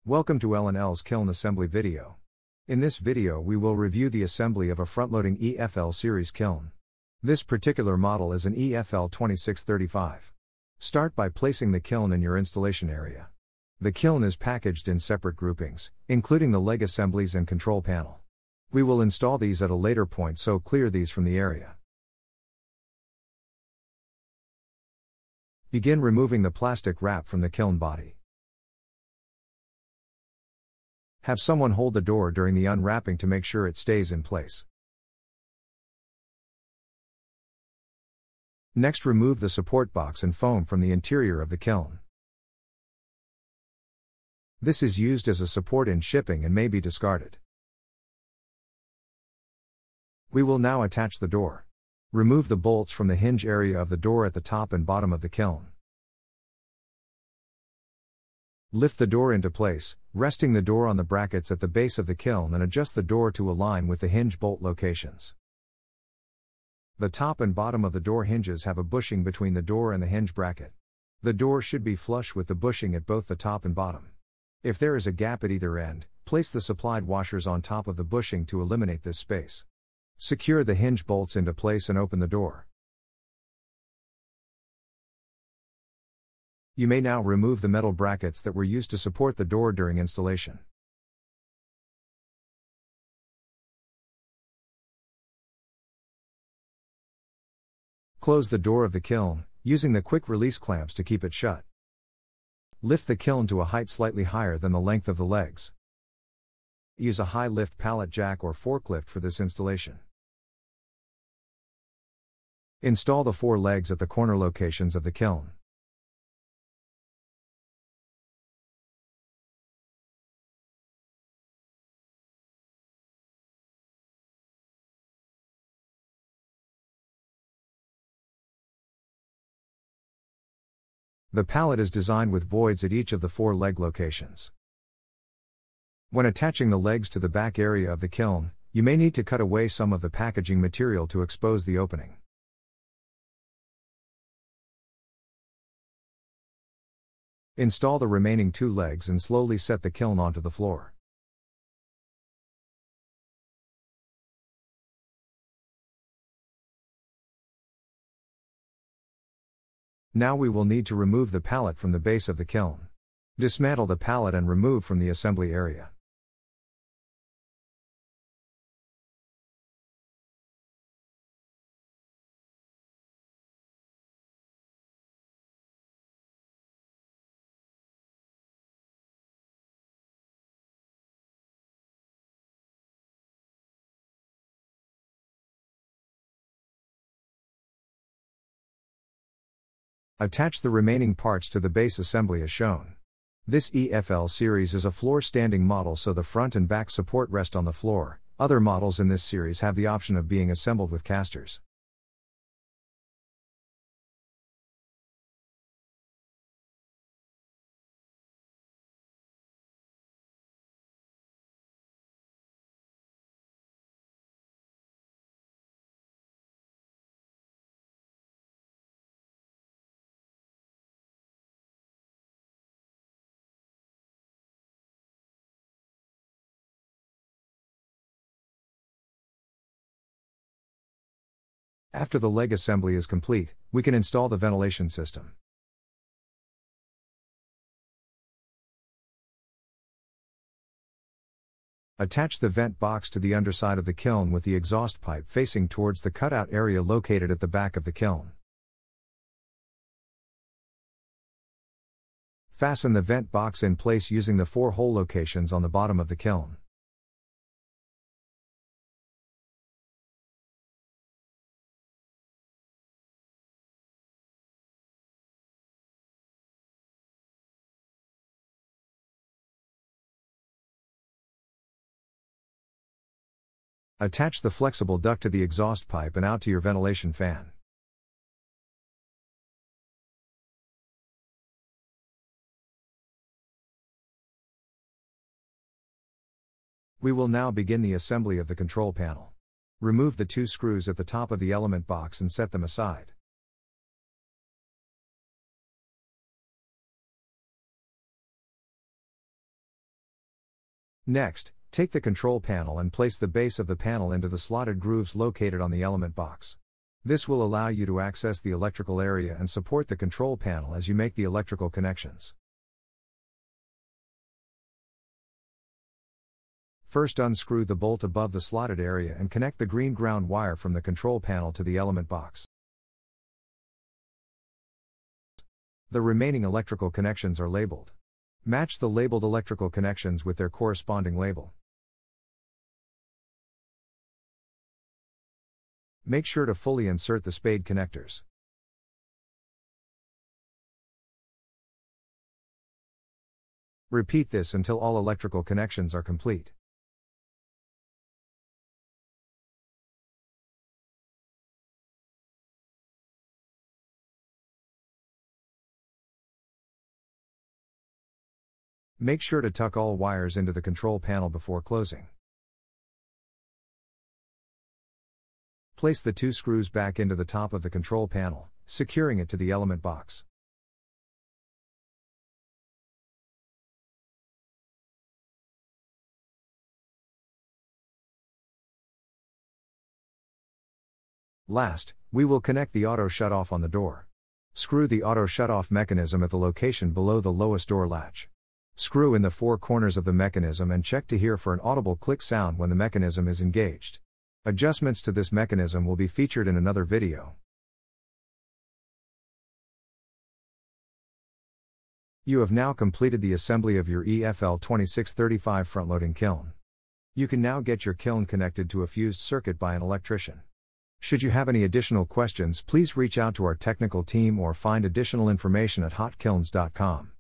Welcome to L&L's Kiln assembly video. In this video we will review the assembly of a front-loading eFL series kiln. This particular model is an eFL 2635. Start by placing the kiln in your installation area. The kiln is packaged in separate groupings, including the leg assemblies and control panel. We will install these at a later point, so clear these from the area. Begin removing the plastic wrap from the kiln body. Have someone hold the door during the unwrapping to make sure it stays in place. Next, remove the support box and foam from the interior of the kiln. This is used as a support in shipping and may be discarded. We will now attach the door. Remove the bolts from the hinge area of the door at the top and bottom of the kiln. Lift the door into place, resting the door on the brackets at the base of the kiln, and adjust the door to align with the hinge bolt locations. The top and bottom of the door hinges have a bushing between the door and the hinge bracket. The door should be flush with the bushing at both the top and bottom. If there is a gap at either end, place the supplied washers on top of the bushing to eliminate this space. Secure the hinge bolts into place and open the door. You may now remove the metal brackets that were used to support the door during installation. Close the door of the kiln, using the quick release clamps to keep it shut. Lift the kiln to a height slightly higher than the length of the legs. Use a high lift pallet jack or forklift for this installation. Install the 4 legs at the corner locations of the kiln. The pallet is designed with voids at each of the 4 leg locations. When attaching the legs to the back area of the kiln, you may need to cut away some of the packaging material to expose the opening. Install the remaining 2 legs and slowly set the kiln onto the floor. Now we will need to remove the pallet from the base of the kiln. Dismantle the pallet and remove from the assembly area. Attach the remaining parts to the base assembly as shown. This eFL series is a floor-standing model, so the front and back support rest on the floor. Other models in this series have the option of being assembled with casters. After the leg assembly is complete, we can install the ventilation system. Attach the vent box to the underside of the kiln with the exhaust pipe facing towards the cutout area located at the back of the kiln. Fasten the vent box in place using the 4 hole locations on the bottom of the kiln. Attach the flexible duct to the exhaust pipe and out to your ventilation fan. We will now begin the assembly of the control panel. Remove the 2 screws at the top of the element box and set them aside. Next, take the control panel and place the base of the panel into the slotted grooves located on the element box. This will allow you to access the electrical area and support the control panel as you make the electrical connections. First, unscrew the bolt above the slotted area and connect the green ground wire from the control panel to the element box. The remaining electrical connections are labeled. Match the labeled electrical connections with their corresponding label. Make sure to fully insert the spade connectors. Repeat this until all electrical connections are complete. Make sure to tuck all wires into the control panel before closing. Place the 2 screws back into the top of the control panel, securing it to the element box. Last, we will connect the auto shutoff on the door. Screw the auto shutoff mechanism at the location below the lowest door latch. Screw in the 4 corners of the mechanism and check to hear for an audible click sound when the mechanism is engaged. Adjustments to this mechanism will be featured in another video. You have now completed the assembly of your eFL 2635 front-loading kiln. You can now get your kiln connected to a fused circuit by an electrician. Should you have any additional questions, please reach out to our technical team or find additional information at hotkilns.com.